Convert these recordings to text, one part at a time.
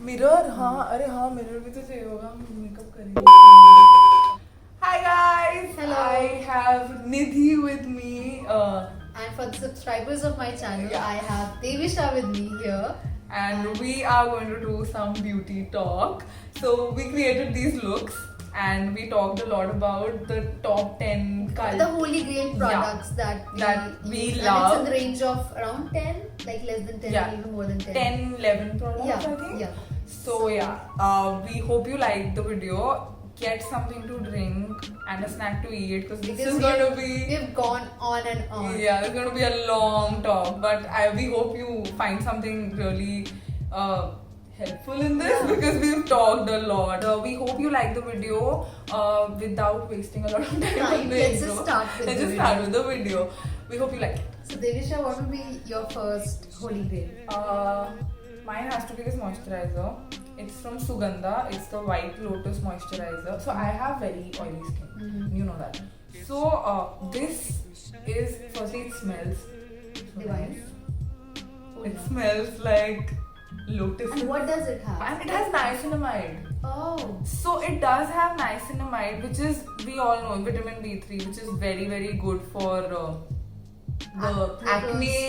Mirror, हाँ, अरे हाँ, मिरर भी तो चाहिए होगा, मेकअप करेंगे. Hi guys, Hello. I have Nidhi with me. And for the subscribers of my channel, Yeah. I have Devisha with me here. And we are going to do some beauty talk. So we created these looks and we talked a lot about the top 10 The holy grail products that we use. love. And it's in the range of around 10, like less than 10, Yeah. even more than 10. 10, 11 products, Yeah, I think. yeah. So we hope you like the video. Get something to drink and a snack to eat because this is going to be. We've gone on and on. Yeah, it's going to be a long talk, but we hope you find something really helpful in this because we've talked a lot. We hope you like the video without wasting a lot of time. on the Let's intro. just start with Let's the just video. start with the video. We hope you like it. So Devisha, what would be your first holy grail? Mine has to be this moisturizer. It's from Sugandha. It's the White Lotus moisturizer. So I have very oily skin. Mm-hmm. You know that. So this is, firstly it smells so Divine. nice. Oh, It yeah. smells like lotus. And what does it have? And it has niacinamide. Oh. So it does have niacinamide, which is, we all know, vitamin B3, which is very, very good for the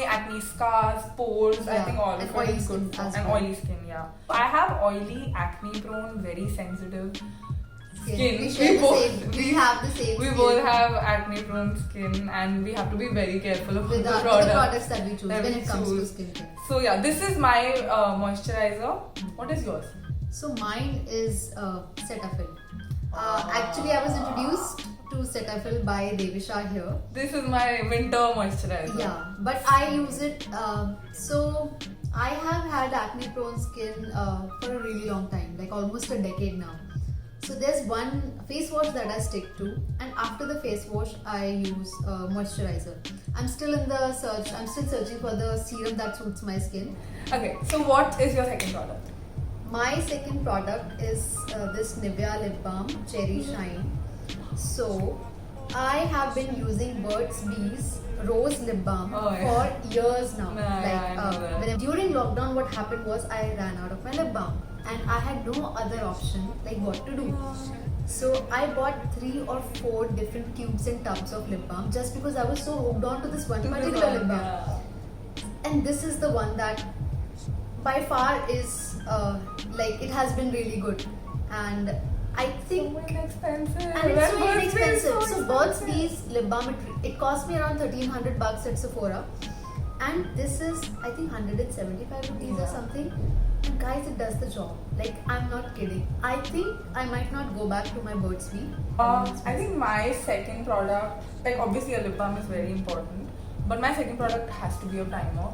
acne scars, pores. I think all and of it oily is good skin for as and well. oily skin. Yeah, I have oily, acne prone, very sensitive skin. We share the same. We have the same. We skin both have acne prone skin, and we have to be very careful of with the the products that we choose that when we it comes to choose. skincare. So yeah, this is my moisturizer. What is yours? So mine is Cetaphil. Actually, I was introduced to Cetaphil by Devisha here. This is my winter moisturizer. Yeah, but I use it. So I have had acne prone skin for a really long time, like almost a decade now. So there's one face wash that I stick to, and after the face wash, I use moisturizer. I'm still in the search. I'm still searching for the serum that suits my skin. Okay, so what is your second product? My second product is this Nivea lip balm Cherry Shine. So I have been using Burt's Bees rose lip balm for years now. I know that. During lockdown, what happened was I ran out of my lip balm and I had no other option like what to do. So I bought 3 or 4 different tubes and tubs of lip balm just because I was so hooked on to this one particular lip balm. And this is the one that by far is like it has been really good, and I think So inexpensive. and it's so Burt's Bees is inexpensive. So Burt's expensive. Bees lip balm, it cost me around $1,300 at Sephora, and this is I think 175 rupees or something. And guys, it does the job. Like, I'm not kidding. I think I might not go back to my Burt's Bees. I think my second product, like obviously a lip balm is very important, but my second product has to be a primer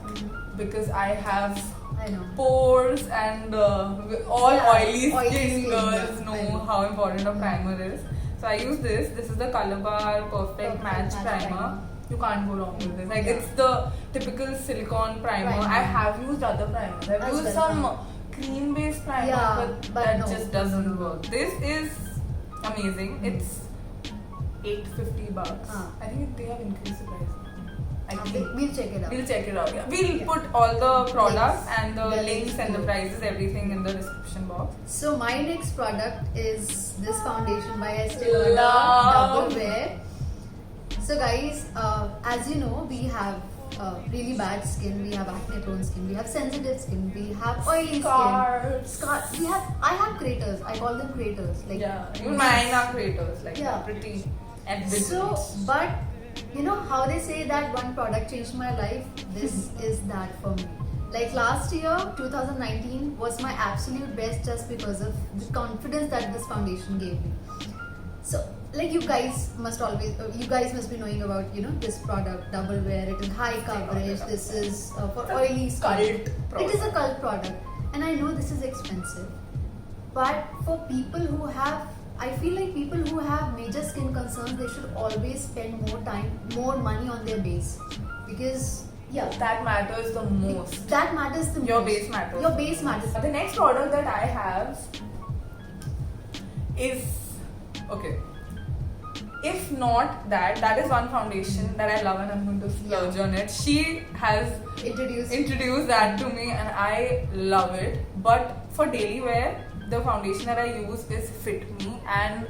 because I have I know. pores and all oily skin girls yeah, I know how important a primer is. So I use this. This is the Color Bar Perfect Match Primer. You can't go wrong with this. Like it's the typical silicone primer. I have used other primers. I've used some cream based primer, but that no. just doesn't work. This is amazing. It's $850. I think they have increased the price. I think. We'll check it out. We'll check it out. Yeah. We'll put all the products Links. and the The links links and the below. prices, everything in the description box. So my next product is this foundation by Estee Lauder Love. Double Wear. So guys, as you know, we have really bad skin, we have acne prone skin, we have sensitive skin, we have oily skin. I have craters. I call them craters. Like even mine are creators, like Yeah. pretty evident. So, but you know how they say that one product changed my life? This is that for me. Like last year, 2019 was my absolute best just because of the confidence that this foundation gave me. So, like you guys must be knowing about, you know, this product, Double Wear. It is high coverage. This is for oily skin. It is a cult product, and I know this is expensive. But for people who have, I feel like people who have major skin concerns, they should always spend more money on their base, because that matters the most. that matters the most. Your base matters. Your base matters. The next product that I have is okay. If not that is one foundation that I love and I'm going to splurge on it. She has Introduce introduced that to me and I love it. But for daily wear, the foundation that I use is Fit Me, and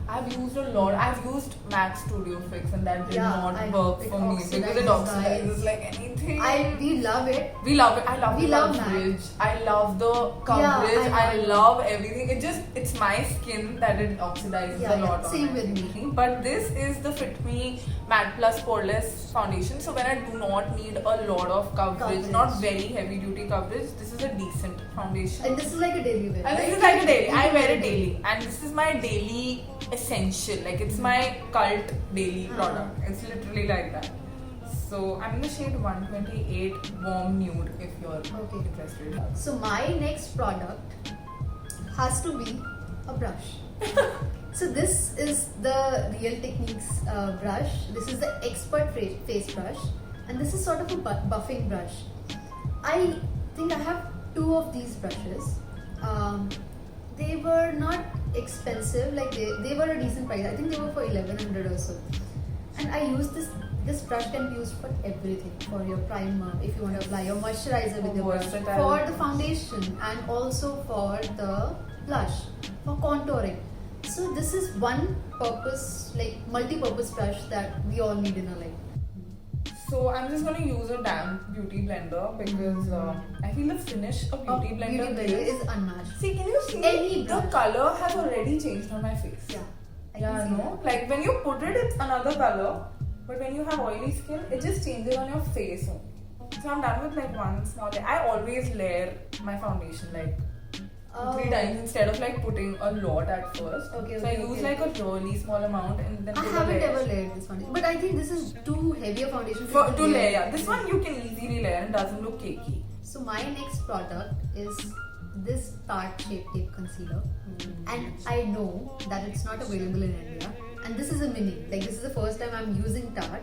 I've used a lot. I've used MAC Studio Fix, and that did not work for me because it oxidizes like anything. We love it. We love it. I love We the love coverage. I love the coverage. Yeah, I love everything. It's my skin that it oxidizes a lot. Same with me. But this is the Fit Me Matte Plus Poreless Foundation. So when I do not need a lot of coverage, not very heavy duty coverage, this is a decent foundation. And this is like a daily wear. And this is like a daily. I wear it daily, and this is my daily essential. Like it's my cult daily product. It's literally like that. So I'm in the shade 128 warm nude if you're interested. So my next product has to be a brush. So this is the Real Techniques brush. This is the Expert Face Brush, and this is sort of a buffing brush. I think I have two of these brushes. They were not expensive, like they were a decent price. I think they were for 1100 or so. And I use this brush can be used for everything, for your primer, if you want to apply your moisturizer with your brush, for the foundation, and also for the blush, for contouring. So this is one purpose, like multi-purpose brush that we all need in our life. So I'm just gonna use a damp beauty blender because I feel the finish of beauty blender is unmatched. See, can you see the color has already changed on my face? Yeah, no. Like when you put it, it's another color, but when you have oily skin, it just changes on your face only. So I'm done with like one small layer. I always layer my foundation like 3 times instead of like putting a lot at first. So I use like a really small amount and then I haven't ever layered this foundation, but I think this is too heavy a foundation to layer. This one you can easily layer and doesn't look cakey. So my next product is this Tarte Shape Tape Concealer, and I know that it's not available in India, and this is a mini. Like this is the first time I'm using Tarte,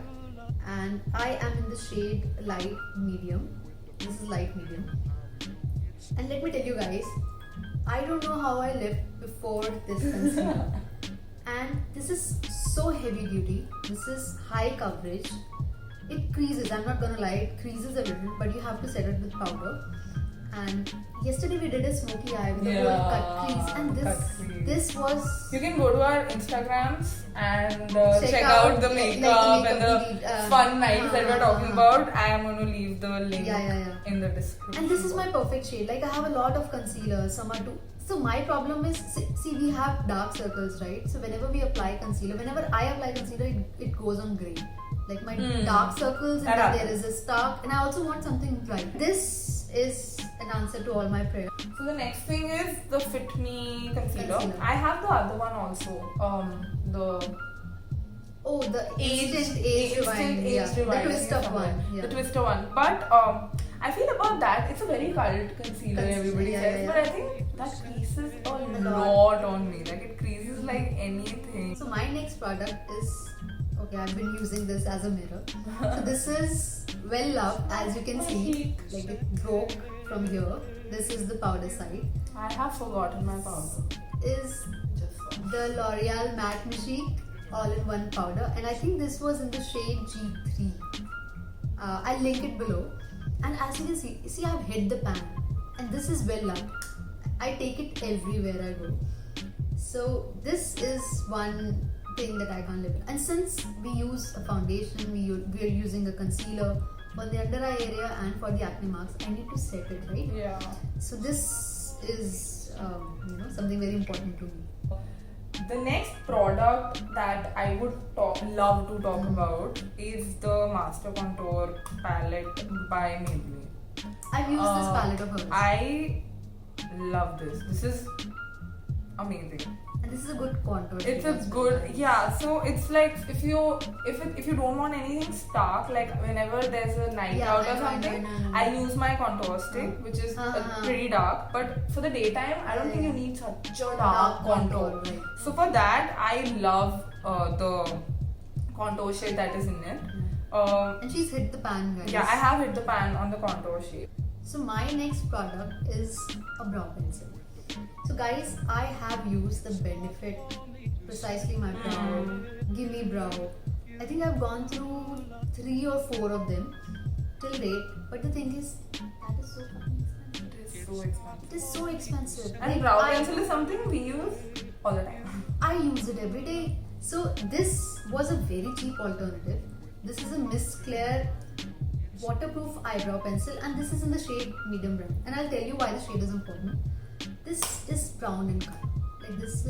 and I am in the shade light medium. This is light medium, and let me tell you guys, I don't know how I lived before this concealer. And this is so heavy duty. This is high coverage. It creases, I'm not gonna lie, it creases a little, but you have to set it with powder. And yesterday we did a smoky eye with a whole cut crease, and this was... You can go to our Instagrams and check out the makeup and the fun nights that we're talking about. I am going to leave the link in the description. And this is my perfect shade. Like I have a lot of concealers, some are too... So my problem is, see, we have dark circles, right? So whenever we apply concealer, whenever I apply concealer, it goes on grey. Like my dark circles, and then there is a stark, and I also want something bright. This is an answer to all my prayers. So the next thing is the Fit Me concealer. I have the other one also. The instant age rewind, the twist up one. The twister one. But I feel about that, it's a very cult concealer, everybody says. But I think that creases a lot on me. Like it creases like anything. So my next product is... Okay, I've been using this as a mirror. So this is well loved, as you can see. Like it broke from here. This is the powder side. I have forgotten my powder. Is the L'Oreal Matte Magique all-in-one powder, and I think this was in the shade G3. I'll link it below. And as you can see, I've hid the pan, and this is well loved. I take it everywhere I go. So this is one thing that I can't live with. And since we use a foundation, we are using a concealer for the under eye area and for the acne marks, I need to set it, right? Yeah. So this is something very important to me. The next product that I would love to talk about is the Master Contour palette by Maybelline. I've used this palette of hers. I love this. This is amazing. And this is a good contour. It's a good, so it's like if you don't want anything stark, like whenever there's a night out or something, I use my contour stick, which is pretty dark. But for the daytime, I don't think you need such a dark contour. Right. So for that, I love the contour shade that is in it. And she's hit the pan, guys. Yeah, I have hit the pan on the contour shade. So my next product is a brow pencil. So guys, I have used the Benefit Precisely My Brow, Gimme Brow. I think I've gone through 3 or 4 of them till date. But the thing is, that is so fucking expensive. so expensive. It is so expensive. And Like, brow pencil is something we use all the time. I use it every day. So this was a very cheap alternative. This is a Miss Claire waterproof eyebrow pencil, and this is in the shade medium brown. And I'll tell you why the shade is important. This is brown in color. Like this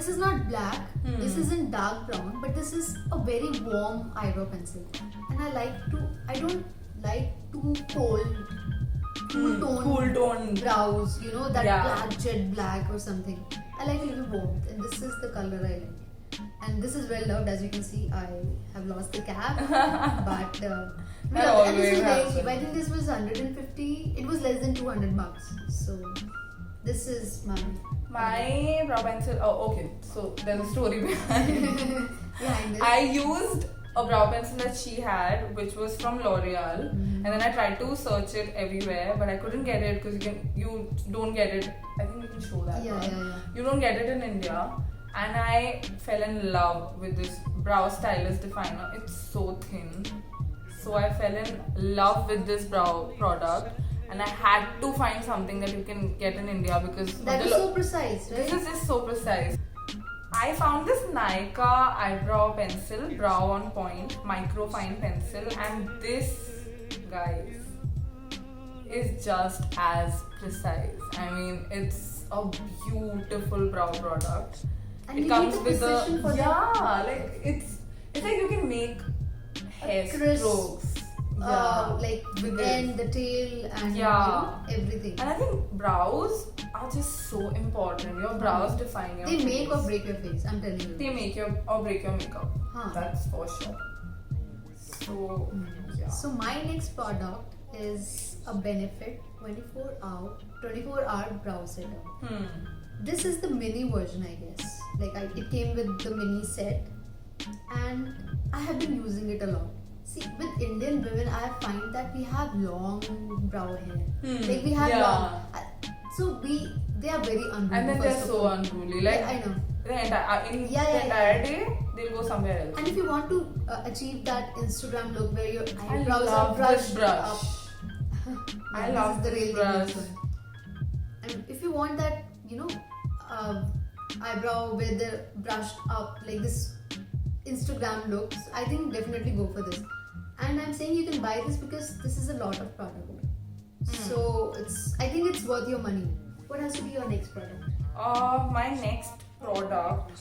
is not black. This isn't dark brown, but this is a very warm eyebrow pencil. And I don't like too cool tone brows, you know, that Yeah. black, jet black or something. I like a little warmth, and this is the color I like. And this is well loved. As you can see, I have lost the cap, but we That love it. And this always is very happens. cheap. I think this was 150. It was less than $200. So this is My brow pencil. Oh, okay. So there's a story behind. behind this. I used a brow pencil that she had, which was from L'Oreal, and then I tried to search it everywhere, but I couldn't get it because you don't get it. I think you can show that. Yeah, one. yeah, yeah. You don't get it in India, and I fell in love with this brow stylus definer. It's so thin, so I fell in love with this brow product, and I had to find something that you can get in India because That the is so precise, right? this is just so precise. I found this Nykaa eyebrow pencil, brow on point, micro fine pencil, and this, guys, is just as precise. I mean, it's a beautiful brow product. And It you comes need the with precision for that. like it's like you can make hair crisp, strokes. Like with the it. end, the tail, and Yeah. everything. And I think brows are just so important. Your brows define your They face. make or break your face. I'm telling you. They make your or break your makeup. Huh. That's for sure. So yeah. So my next product is a Benefit 24-hour brow setter. This is the mini version, I guess. It came with the mini set, and I have been using it a lot. See, with Indian women, I find that we have long brow hair. Like we have Yeah. long. They are very unruly. And then they're first of so all. unruly. Like Yeah, I know. the entire in Yeah, the yeah, entire day, they'll go somewhere else. And if you want to achieve that Instagram look where your I eyebrows are love this brushed brush. up, I this love is the this real brush. English one. And if you want that, eyebrow where they're brushed up like this Instagram looks, I think definitely go for this. And I'm saying you can buy this because this is a lot of product. So I think it's worth your money. What has to be your next product? My next product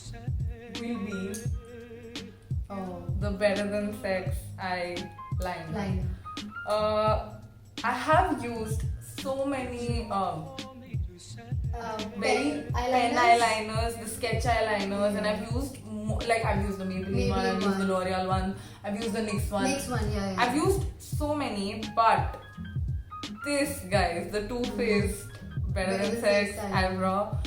will be the Better Than Sex eyeliner. Liner. I have used so many very pen eyeliners, the sketch eyeliners, and I've used I've used the Maybelline one, I've used the L'Oreal one, I've used the NYX one. Next one, yeah. I've used so many, but this, guys, the Too Faced Better Than Sex eyebrow.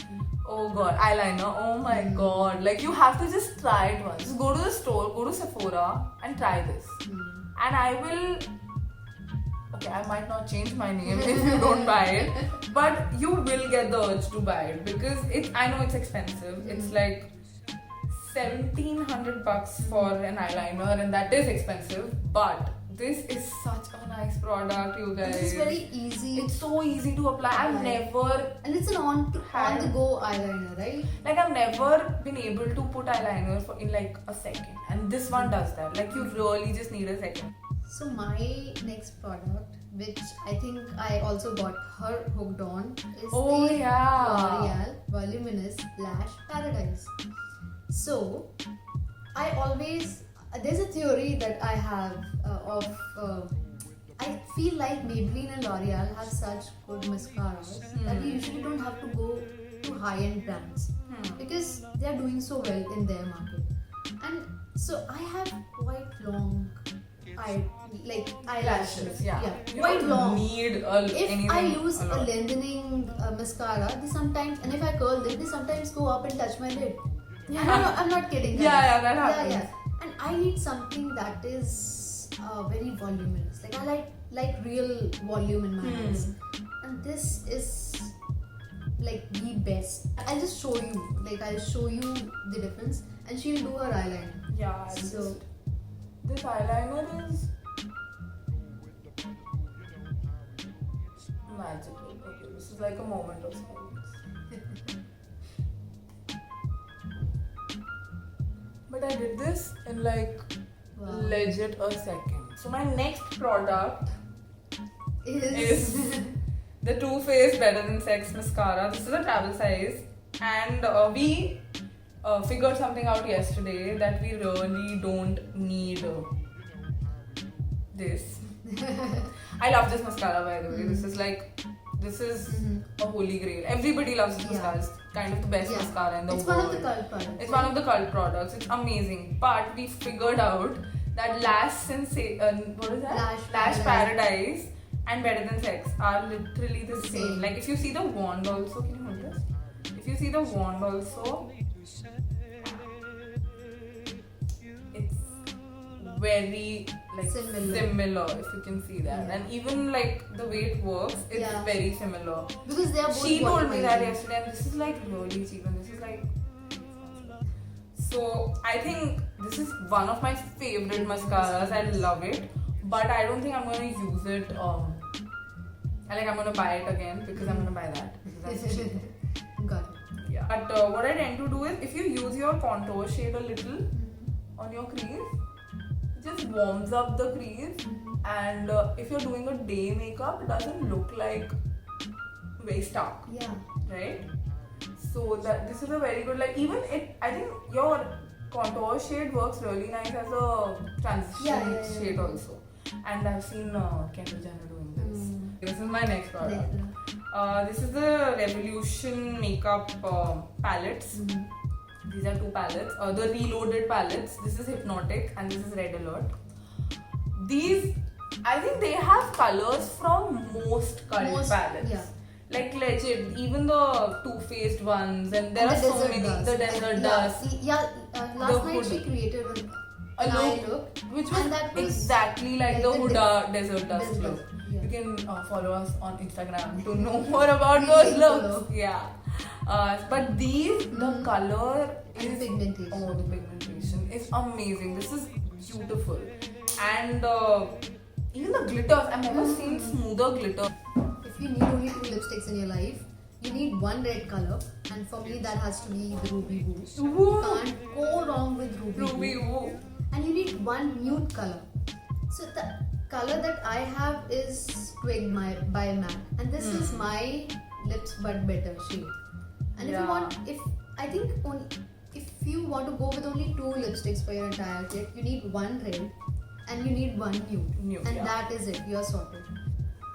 Oh god, eyeliner. Oh my god. Like, you have to just try it once. Just go to the store, go to Sephora and try this. And I will. Okay, I might not change my name if you don't buy it, but you will get the urge to buy it because I know it's expensive. It's like $1,700 for an eyeliner, and that is expensive. But this is such a nice product, you guys. It's very easy. It's so easy to apply. I've never And it's an on the go eyeliner, right? I've never been able to put eyeliner in like a second, and this one does that. Like, you really just need a second. So my next product, which I think I also got her hooked on, is the L'Oreal Voluminous Lash Paradise. So there's a theory that I have I feel like Maybelline and L'Oreal have such good mascaras that you usually don't have to go to high-end brands because they are doing so well in their market. And so I have quite long eyelashes. You Quite don't long. need If I use a a lot. lengthening mascara, and if I curl them, they sometimes go up and touch my lid. I'm not kidding. Guys. Yeah, that happens. Yeah. And I need something that is very voluminous. Like, I like real volume in my eyes. And this is like the best. I'll just show you. I'll show you the difference. And she'll do her eyeliner. Yeah, So this eyeliner is magical. Okay, this is like a moment of silence. But I did this in like Wow. legit a second. So my next product is the Too Faced Better Than Sex mascara. This is a travel size, and we figured something out yesterday that we really don't need this. I love this mascara, by the way. This is a holy grail. Everybody loves this mascara. It's kind of the best mascara in the It's world. one of the cult products. It's one of the cult products. It's amazing. But we figured out that what is that? Lash Paradise and Better Than Sex are literally the same. Same. Like if you see the wand also, can you hold this? If you see the wand also, it's very like similar if you can see that. Yeah. And even like the way it works, it's very similar. Because they are both She told me that volumizing. yesterday, and this is like really cheap, and this is like. So I think this is one of my favorite mascaras. I love it, but I don't think I'm gonna use it. I'm gonna buy it again because I'm gonna buy that because that's cheap. Got it. Yeah. But what I tend to do is if you use your contour shade a little on your crease, it just warms up the crease, and if you're doing a day makeup, it doesn't look like very stark, Yeah. right? So that this is a very good, like even it, I think your contour shade works really nice as a transition shade also. And I've seen Kendall Jenner doing this. This is my next product. This is the Revolution makeup palettes. These are two palettes. The reloaded palettes. This is Hypnotic and this is Red Alert. These, I think they have colors from most cult palettes. Yeah. Like legit, even the Too Faced ones, and there are so many. The Desert Dust. Last night she created an eye look, which and was that was exactly like the Huda Desert Dust Desert look. Dust, yeah. You can follow us on Instagram to know more about those looks. Yeah. But these, the color and is pigmentation. Oh, the pigmentation is amazing. This is beautiful, and even the glitters. I've never seen smoother glitter. If you need only 2 lipsticks in your life, you need one red color, and for me that has to be the Ruby Woo. Woo. You can't go wrong with Ruby Woo. And you need one nude color. So the color that I have is Twig by MAC, and this is my lips but better shade. And if you want to go with only 2 lipsticks for your entire kit, you need one red and you need one nude, and that is it. You're sorted.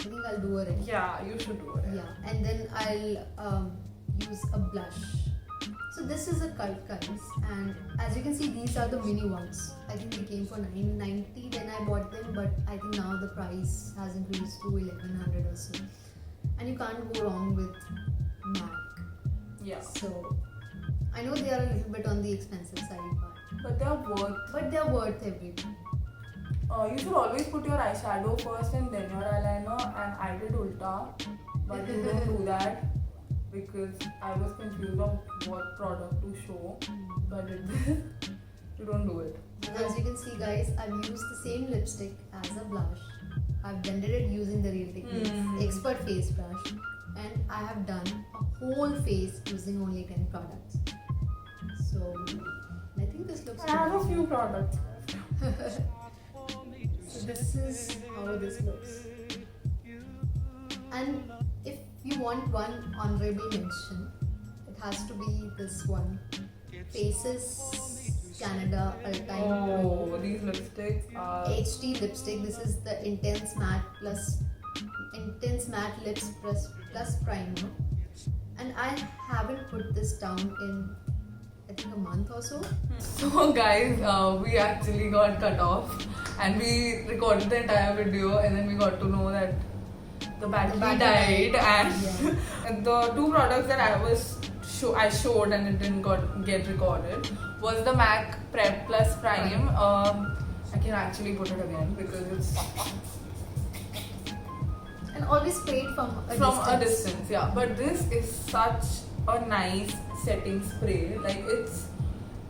I think I'll do a red. Yeah, you should do it. Yeah, and then I'll use a blush. So this is a cult, guys, and as you can see, these are the mini ones. I think they came for $9.90 when I bought them, but I think now the price has increased to $1,100 or so. And you can't go wrong with MAC. Yeah. So I know they are a little bit on the expensive side, But they're worth everything. You should always put your eyeshadow first and then your eyeliner, and I did ulta, but you don't do that because I was confused of what product to show, but you don't do it. And as you can see, guys, I've used the same lipstick as a blush. I've blended it using the Real Techniques Expert Face Brush, and I have done a whole face using only 10 products. So I think this looks I have a good. few products. So this is how this looks. And if you want one honorable mention, it has to be this one. Faces Canada Ultime Oh, Pro these lipsticks are. HD lipstick. This is the Intense Matte Lips plus Primer. And I haven't put this down in I think a month or so. So guys, we actually got cut off and we recorded the entire video, and then we got to know that the battery died, and the 2 products that I showed and it didn't get recorded was the MAC Prep Plus Prime. I can actually put it again because it's And always sprayed from a distance. Yeah. But this is such a nice setting spray. Like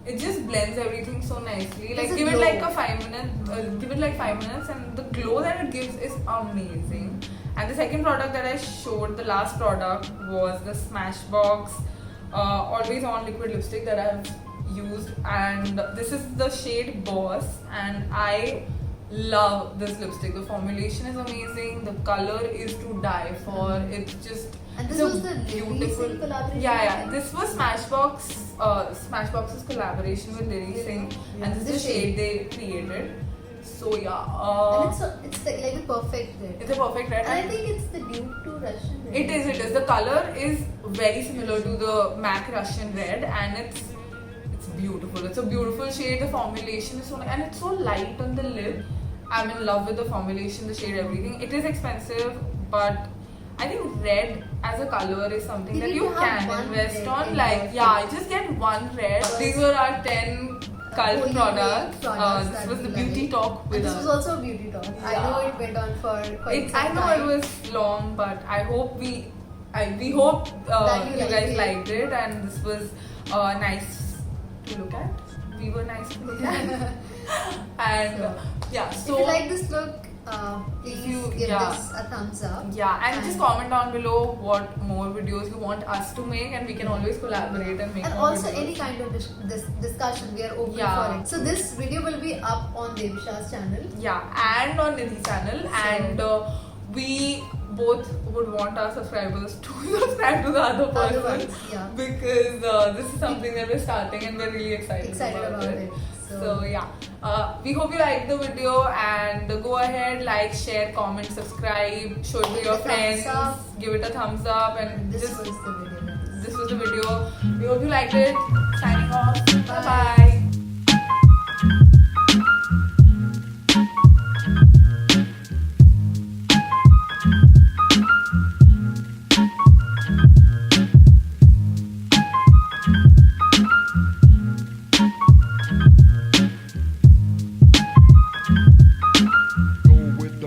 it just blends everything so nicely. Like give it like 5 minutes, and the glow that it gives is amazing. And the second product that I showed, the last product, was the Smashbox Always On Liquid Lipstick that I've used, and this is the shade Boss, and I love this lipstick. The formulation is amazing, the color is to die for. It's just And this it's a was the Lily Singh collaboration? Yeah. This was Smashbox's collaboration with Lily Singh, and this is the shade they created. So yeah, And it's like the perfect red. it's a perfect red. And I think it's the dupe to Russian red. It is. The color is very similar to the MAC Russian red, and it's beautiful. It's a beautiful shade. The formulation is so nice, and it's so light on the lip. I'm in love with the formulation, the shade, everything. It is expensive, but I think red as a color is something that you can invest on. Like, yeah, just get one red. These were our 10 cult products. This was the beauty talk with us. This was also a beauty talk. I know it went on for quite some time. I know it was long, but I hope we hope you guys liked it, and this was nice to look at. We were nice to look at. And Sure. yeah, so if you like this look, please give yeah. this a thumbs up. Yeah, and just comment down below what more videos you want us to make, and we can always collaborate and make And more also videos. any kind of this discussion, we are open Yeah. for it. So this video will be up on Devisha's channel. Yeah, and on Nidhi's channel, and we both would want our subscribers to subscribe to the other person, Otherwise, yeah. because this is something that we're starting and we're really excited about it. So yeah, we hope you liked the video, and go ahead, like, share, comment, subscribe, show it to your friends, give it a thumbs up, and This just was the video. this was the video. We hope you liked it. Signing off. Bye bye.